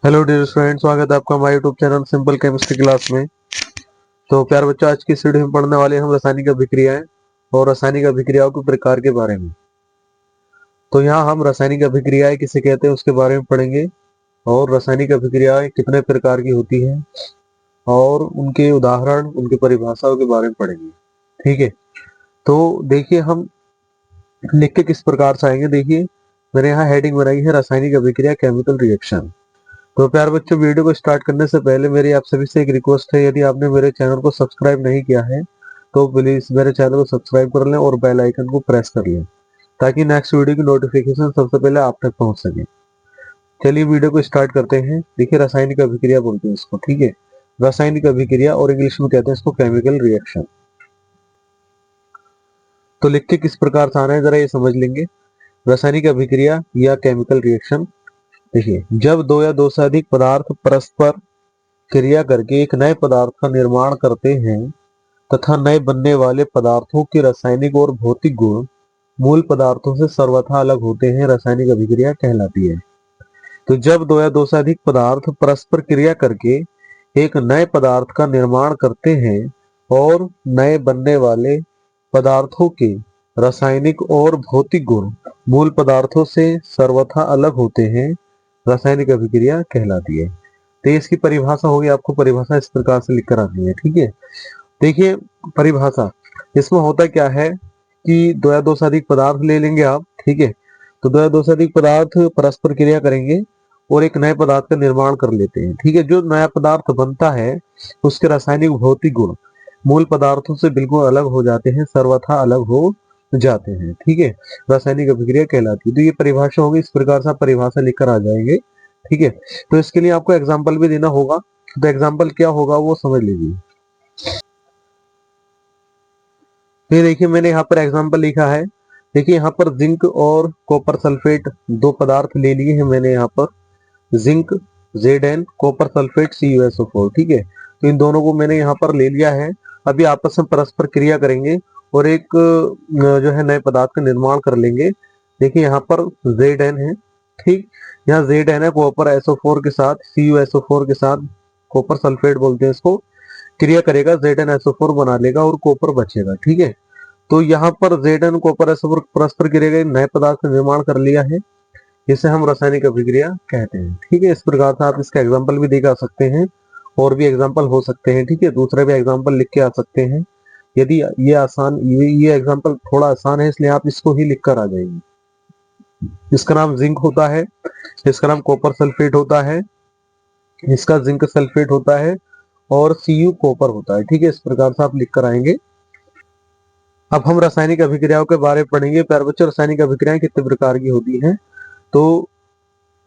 Hello dear student, स्वागत है आपका हमारे YouTube channel simple chemistry class में। तो प्यार बच्चों, आज की इस वीडियो में पढ़ने वाले हम रासायनिक अभिक्रियाएं और रासायनिक अभिक्रियाओं के प्रकार के बारे में। तो यहाँ हम रासायनिक अभिक्रियाएं किसे कहते हैं उसके बारे में पढ़ेंगे, और रासायनिक अभिक्रियाएं कितने प्रकार की होती हैं और उनके उदाहरण, उनकी परिभाषाओं के बारे में पढ़ेंगे। ठीक है, तो देखिए हम लिख के किस प्रकार से आएंगे। देखिए मैंने यहाँ हेडिंग बनाई है रासायनिक अभिक्रिया केमिकल रिएक्शन। तो प्यार बच्चों, वीडियो को स्टार्ट करने से पहले मेरी आप सभी से एक रिक्वेस्ट है, यदि आपने मेरे चैनल को सब्सक्राइब नहीं किया है तो प्लीज मेरे चैनल को सब्सक्राइब कर लें और बेल आइकन को प्रेस कर लें, ताकि नेक्स्ट वीडियो की नोटिफिकेशन सबसे पहले आप तक पहुंच सके। चलिए वीडियो को स्टार्ट करते हैं। देखिए रासायनिक अभिक्रिया बोलते हैं इसको, ठीक है, रासायनिक अभिक्रिया, और इंग्लिश में कहते हैं इसको केमिकल रिएक्शन। तो लिख के किस प्रकार से आना है जरा ये समझ लेंगे। रासायनिक अभिक्रिया या केमिकल रिएक्शन, देखिए जब दो या दो से अधिक पदार्थ परस्पर क्रिया करके एक नए पदार्थ का निर्माण करते हैं तथा नए बनने वाले पदार्थों के रासायनिक और भौतिक गुण मूल पदार्थों से सर्वथा अलग होते हैं, रासायनिक अभिक्रिया कहलाती है। तो जब दो या दो से अधिक पदार्थ परस्पर क्रिया करके एक नए पदार्थ का निर्माण करते हैं और नए बनने वाले पदार्थों के रासायनिक और भौतिक गुण मूल पदार्थों से सर्वथा अलग होते हैं, रासायनिक अभिक्रिया कहलाती है। तो इसकी परिभाषा होगी, आपको परिभाषा इस प्रकार से लिखकर आनी है। ठीक है, देखिए परिभाषा इसमें होता क्या है कि दो या दो से अधिक पदार्थ ले लेंगे आप, ठीक है, तो दो या दो से अधिक पदार्थ परस्पर क्रिया करेंगे और एक नए पदार्थ का निर्माण कर लेते हैं। ठीक है, जो नया पदार्थ बनता है उसके रासायनिक भौतिक गुण मूल पदार्थों से बिल्कुल अलग हो जाते हैं, सर्वथा अलग हो जाते हैं। ठीक है, रासायनिक अभिक्रिया कहलाती है। तो ये परिभाषा होगी, इस प्रकार से आप परिभाषा लिखकर आ जाएंगे। ठीक है, तो इसके लिए आपको एग्जाम्पल भी देना होगा, तो एग्जाम्पल क्या होगा वो समझ लीजिए। फिर देखिए मैंने यहाँ पर एग्जाम्पल लिखा है। देखिए यहाँ पर जिंक और कॉपर सल्फेट दो पदार्थ ले लिए हैं मैंने, यहाँ पर zinc Zn, copper sulphate CuSO4। ठीक है, तो इन दोनों को मैंने यहाँ पर ले लिया है। अभी आपस में परस्पर क्रिया करेंगे और एक जो है नए पदार्थ का निर्माण कर लेंगे। देखिए यहाँ पर Zn है, ठीक, यहाँ Zn है कॉपर SO4 के साथ, CuSO4 के साथ कॉपर सल्फेट बोलते हैं इसको, क्रिया करेगा, ZnSO4 बना लेगा और कॉपर बचेगा। ठीक है, तो यहाँ पर Zn कॉपर SO4 परस्पर क्रिया कर नए पदार्थ का निर्माण कर लिया है, इसे हम रासायनिक अभिक्रिया कहते हैं। ठीक है, इस प्रकार से आप इसका एग्जाम्पल भी देकर आ सकते हैं, और भी एग्जाम्पल हो सकते हैं। ठीक है, दूसरे भी एग्जाम्पल लिख के आ सकते हैं। यदि ये एग्जाम्पल थोड़ा आसान है इसलिए आप इसको ही लिख कर आ जाएंगे। इसका नाम जिंक होता है, इसका नाम कॉपर सल्फेट होता है, इसका जिंक सल्फेट होता है और Cu कॉपर होता है। ठीक है, इस प्रकार से आप लिख कर आएंगे। अब हम रासायनिक अभिक्रियाओं के बारे में पढ़ेंगे। प्यारे बच्चों, रासायनिक अभिक्रियाएं कितने प्रकार की होती हैं, तो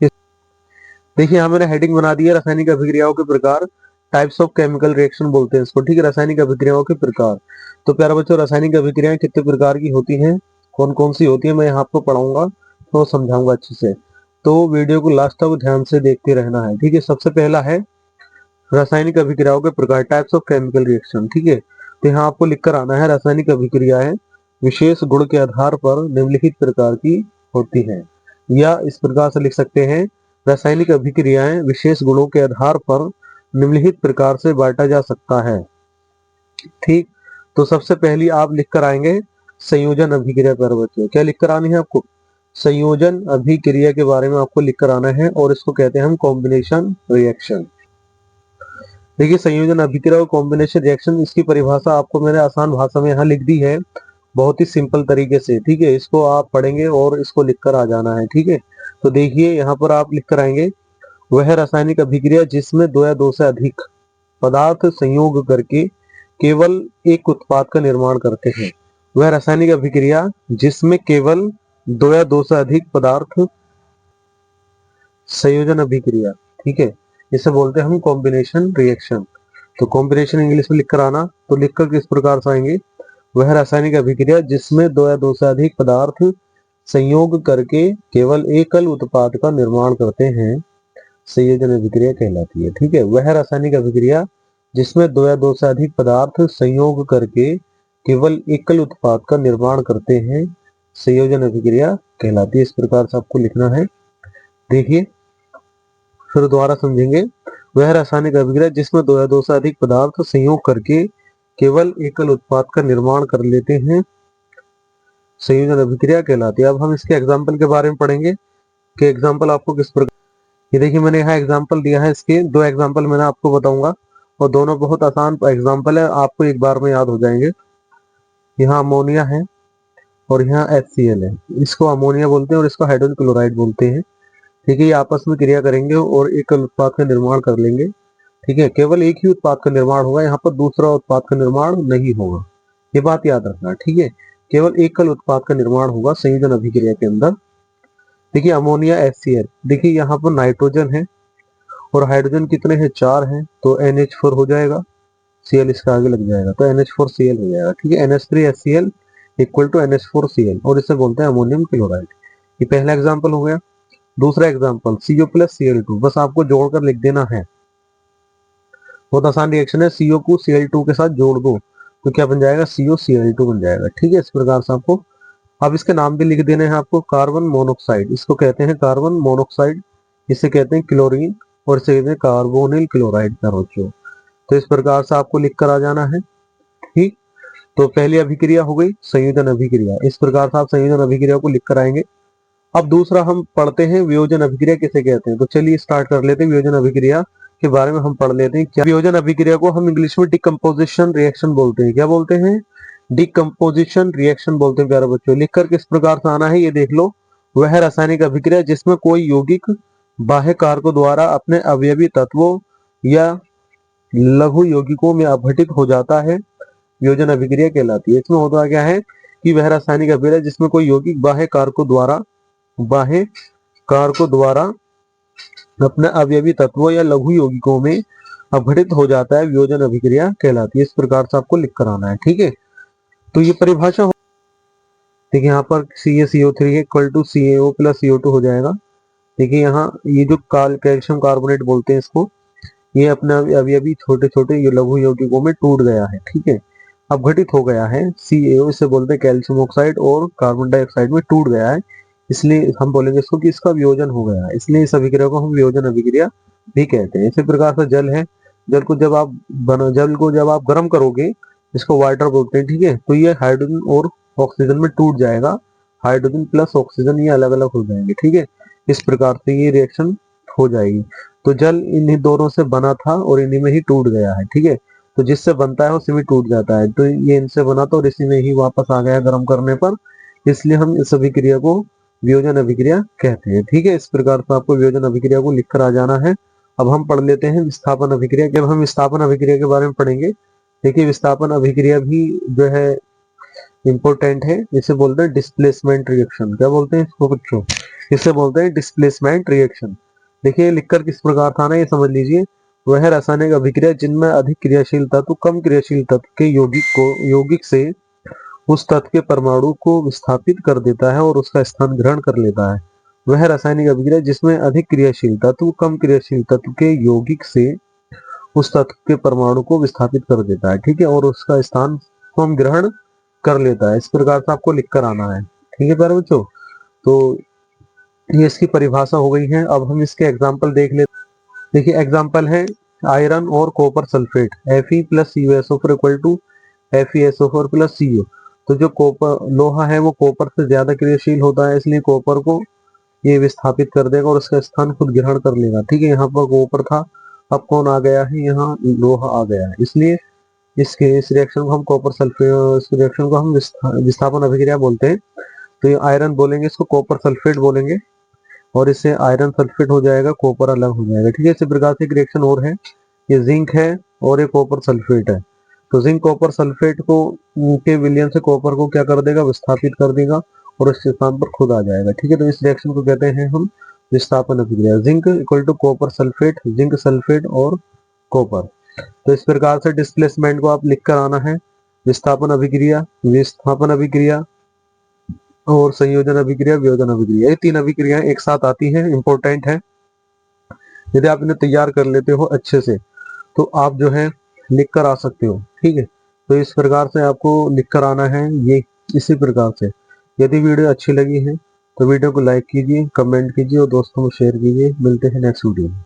देखिए यहाँ मैंने हेडिंग बना दी है रासायनिक अभिक्रियाओं के प्रकार, टाइप्स ऑफ केमिकल रिएक्शन बोलते हैं इसको। ठीक है, रासायनिक अभिक्रियाओं के प्रकार। तो प्यारे बच्चों, रासायनिक अभिक्रियाएं कितने प्रकार की होती हैं, कौन कौन सी होती है, मैं यहाँ आपको पढ़ाऊंगा तो समझाऊंगा अच्छे से, तो वीडियो को लास्ट तक ध्यान से देखते रहना है। ठीक है, सबसे पहला है रासायनिक अभिक्रियाओं के प्रकार, टाइप्स ऑफ केमिकल रिएक्शन। ठीक है, तो यहाँ आपको लिखकर आना है रासायनिक अभिक्रियाएं विशेष गुण के आधार पर निम्नलिखित प्रकार की होती हैं, या इस प्रकार से लिख सकते हैं, रासायनिक अभिक्रियाएं विशेष गुणों के आधार पर निम्नलिखित प्रकार से बांटा जा सकता है। ठीक, तो सबसे पहली आप लिखकर आएंगे संयोजन अभिक्रिया। पर बच्चों क्या लिखकर आनी है आपको, संयोजन अभिक्रिया के बारे में आपको लिखकर आना है, और इसको कहते हैं हम कॉम्बिनेशन रिएक्शन। देखिए संयोजन अभिक्रिया और कॉम्बिनेशन रिएक्शन, इसकी परिभाषा आपको मैंने आसान भाषा में यहाँ लिख दी है, बहुत ही सिंपल तरीके से। ठीक है, इसको आप पढ़ेंगे और इसको लिखकर आ जाना है। ठीक है, तो देखिए यहाँ पर आप लिखकर आएंगे, वह रासायनिक अभिक्रिया जिसमें दो या दो से अधिक पदार्थ संयोग करके केवल एक उत्पाद का निर्माण करते हैं। वह रासायनिक अभिक्रिया जिसमें केवल दो या दो से अधिक पदार्थ संयोजन अभिक्रिया, ठीक है, इसे बोलते हैं हम कॉम्बिनेशन रिएक्शन। तो कॉम्बिनेशन इंग्लिश में लिखकर आना, तो लिखकर किस प्रकार से आएंगे, वह रासायनिक अभिक्रिया जिसमें दो या दो से अधिक पदार्थ संयोग करके केवल एकल उत्पाद का निर्माण करते हैं, संयोजन अभिक्रिया कहलाती है। ठीक है, वह रासायनिक अभिक्रिया जिसमें दो या दो से अधिक पदार्थ संयोग करके केवल एकल उत्पाद का निर्माण करते हैं, संयोजन अभिक्रिया कहलाती है। इस प्रकार से आपको लिखना है। देखिए फिर दोबारा समझेंगे। वह रासायनिक अभिक्रिया जिसमें दो या दो से अधिक पदार्थ संयोग करके केवल एकल उत्पाद का निर्माण कर लेते हैं, संयोजन अभिक्रिया कहलाती है। अब हम इसके एग्जाम्पल के बारे में पढ़ेंगे कि एग्जाम्पल आपको किस प्रकार। ये देखिए मैंने यहाँ एग्जाम्पल दिया है, इसके दो एग्जाम्पल मैंने आपको बताऊंगा और दोनों बहुत आसान एग्जाम्पल है, आपको एक बार में याद हो जाएंगे। यहाँ अमोनिया है और यहाँ HCl है। इसको अमोनिया बोलते हैं और इसको हाइड्रोजन क्लोराइड बोलते हैं। ठीक है, ये आपस में क्रिया करेंगे और एक उत्पाद का निर्माण कर लेंगे। ठीक है, केवल एक ही उत्पाद का निर्माण होगा, यहाँ पर दूसरा उत्पाद का निर्माण नहीं होगा, ये बात याद रखना। ठीक है, केवल एकल उत्पाद का निर्माण होगा संयोजन अभिक्रिया के अंदर। देखिए अमोनिया HCl, देखिए यहाँ पर नाइट्रोजन है और हाइड्रोजन कितने हैं, 4 हैं, तो NH4 हो जाएगा, Cl इसका आगे लग जाएगा तो NH4Cl हो जाएगा। ठीक है, NH3HCl इक्वल टू NH4Cl और इसे बोलते हैं अमोनियम क्लोराइड। ये पहला एग्जाम्पल हो गया। दूसरा एग्जाम्पल CO प्लस Cl2, बस आपको जोड़कर लिख देना है, बहुत आसान रिएक्शन है। CO को Cl2 के साथ जोड़ दो तो क्या बन जाएगा, COCl2 बन जाएगा। ठीक है, इस प्रकार से आपको अब इसके नाम भी लिख देने हैं आपको। कार्बन मोनोक्साइड, इसको कहते हैं कार्बन मोनोक्साइड, इसे कहते हैं क्लोरीन और इसे कहते हैं कार्बोनिल क्लोराइड का बच्चों। तो इस प्रकार से आपको लिख कर आ जाना है। ठीक, तो पहली अभिक्रिया हो गई संयोजन अभिक्रिया, इस प्रकार से आप संयोजन अभिक्रिया को लिख कर आएंगे। अब दूसरा हम पढ़ते हैं वियोजन अभिक्रिया किसे कहते हैं। तो चलिए स्टार्ट कर लेते हैं, वियोजन अभिक्रिया के बारे में हम पढ़ लेते हैं। क्या वियोजन अभिक्रिया को हम इंग्लिश में डिकम्पोजिशन रिएक्शन बोलते हैं। क्या बोलते हैं, डिकम्पोजिशन रिएक्शन बोलते हैं प्यारे बच्चों। लिखकर किस प्रकार से आना है ये देख लो। वह रासायनिक अभिक्रिया जिसमें कोई यौगिक बाह्य कारकों द्वारा अपने अवयवी तत्वों या लघु यौगिकों में अपघटित हो जाता है, वियोजन अभिक्रिया कहलाती है। इसमें होता क्या है कि वह रासायनिक अभिक्रिया जिसमें कोई यौगिक बाह्य कारकों द्वारा अपने अवयवी तत्वों या लघु यौगिकों में अपघटित हो जाता है, वियोजन अभिक्रिया कहलाती है। इस प्रकार से आपको लिख कर आना है। ठीक है, तो ये परिभाषा देखिए यहाँ पर CaCO3 equal to CaO plus CO2 हो जाएगा। देखिए यहाँ ये जो कैल्शियम कार्बोनेट बोलते हैं इसको, ये अपने अवयवी छोटे छोटे लघु यौगिकों में टूट गया है। ठीक है, अपघटित हो गया है। CaO इसे बोलते हैं कैल्शियम ऑक्साइड और कार्बन डाइऑक्साइड में टूट गया है, इसलिए हम बोलेंगे इसको कि इसका वियोजन हो गया है, इसलिए इस अभिक्रिया को हम वियोजन अभिक्रिया भी कहते हैं। इसी प्रकार से जल है, जल को जब आप गर्म करोगे, इसको वाटर बोलते हैं। ठीक है, तो ये हाइड्रोजन और ऑक्सीजन में टूट जाएगा, हाइड्रोजन प्लस ऑक्सीजन ये अलग अलग हो जाएंगे। ठीक है, इस प्रकार से ये रिएक्शन हो जाएगी। तो जल इन्हीं दोनों से बना था और इन्हीं में ही टूट गया है। ठीक है, तो जिससे बनता है उसी में टूट जाता है, तो ये इनसे बना था और इसी में ही वापस आ गया गर्म करने पर, इसलिए हम इस अभिक्रिया को वियोजन अभिक्रिया कहते हैं। ठीक है, इस प्रकार से आपको वियोजन अभिक्रिया को लिखकर आ जाना है। अब हम पढ़ लेते हैं विस्थापन अभिक्रिया। जब हम विस्थापन अभिक्रिया के बारे में पढ़ेंगे, देखिए विस्थापन अभिक्रिया भी जो है इंपॉर्टेंट है, इसे बोलते हैं डिस्प्लेसमेंट रिएक्शन। क्या बोलते हैं इसको बच्चों, इसे बोलते हैं डिस्प्लेसमेंट रिएक्शन। देखिए लिखकर किस प्रकार था ना, ये समझ लीजिए। वह रासायनिक अभिक्रिया जिनमें अधिक क्रियाशील तत्व कम क्रियाशील तत्व के यौगिक से उस तत्व के परमाणु को विस्थापित कर देता है और उसका स्थान ग्रहण कर लेता है। वह रासायनिक अभिक्रिया जिसमें अधिक क्रियाशील तत्व कम क्रियाशील तत्व के यौगिक से उस तत्व के परमाणु को विस्थापित कर देता है। ठीक है, और उसका स्थान स्वयं ग्रहण कर लेता है। इस प्रकार से आपको लिख कर आना है। ठीक है प्यारे बच्चों, तो ये इसकी परिभाषा हो गई है। अब हम इसके एग्जाम्पल देख लेते। देखिए एग्जाम्पल है आयरन और copper sulphate, Fe plus CuSO4 equal to FeSO4 plus CO। तो जो कॉपर लोहा है वो कॉपर से ज्यादा क्रियाशील होता है, इसलिए कॉपर को ये विस्थापित कर देगा और उसका स्थान खुद ग्रहण कर लेगा। ठीक है, यहाँ पर कॉपर था, अब कौन आ गया है, यहाँ लोहा आ गया है, इसलिए इस रिएक्शन को हम कॉपर सल्फेट, इस रिएक्शन को हम विस्थापन अभिक्रिया बोलते हैं। तो ये आयरन बोलेंगे, इसको कॉपर सल्फेट बोलेंगे और इससे आयरन सल्फेट हो जाएगा, कॉपर अलग हो जाएगा। ठीक है, इसी प्रकार से एक रिएक्शन और है, ये जिंक है और ये कॉपर सल्फेट है। तो जिंक कॉपर सल्फेट को के विलयन से कॉपर को क्या कर देगा, विस्थापित कर देगा और उसके स्थान पर खुद आ जाएगा। ठीक है, तो इस रिएक्शन को कहते हैं हम विस्थापन अभिक्रिया। Zinc equal to copper sulphate, zinc sulphate और कॉपर। तो इस प्रकार से डिस्प्लेसमेंट को आप लिख कर आना है। विस्थापन अभिक्रिया और संयोजन अभिक्रिया, वियोजन अभिक्रिया, ये तीन अभिक्रियाएं एक साथ आती हैं, इंपॉर्टेंट है। यदि आप इन्हें तैयार कर लेते हो अच्छे से तो आप जो है लिख कर आ सकते हो। ठीक है, तो इस प्रकार से आपको लिख कर आना है ये, इसी प्रकार से। यदि वीडियो अच्छी लगी है तो वीडियो को लाइक कीजिए, कमेंट कीजिए और दोस्तों को शेयर कीजिए। मिलते हैं नेक्स्ट वीडियो में।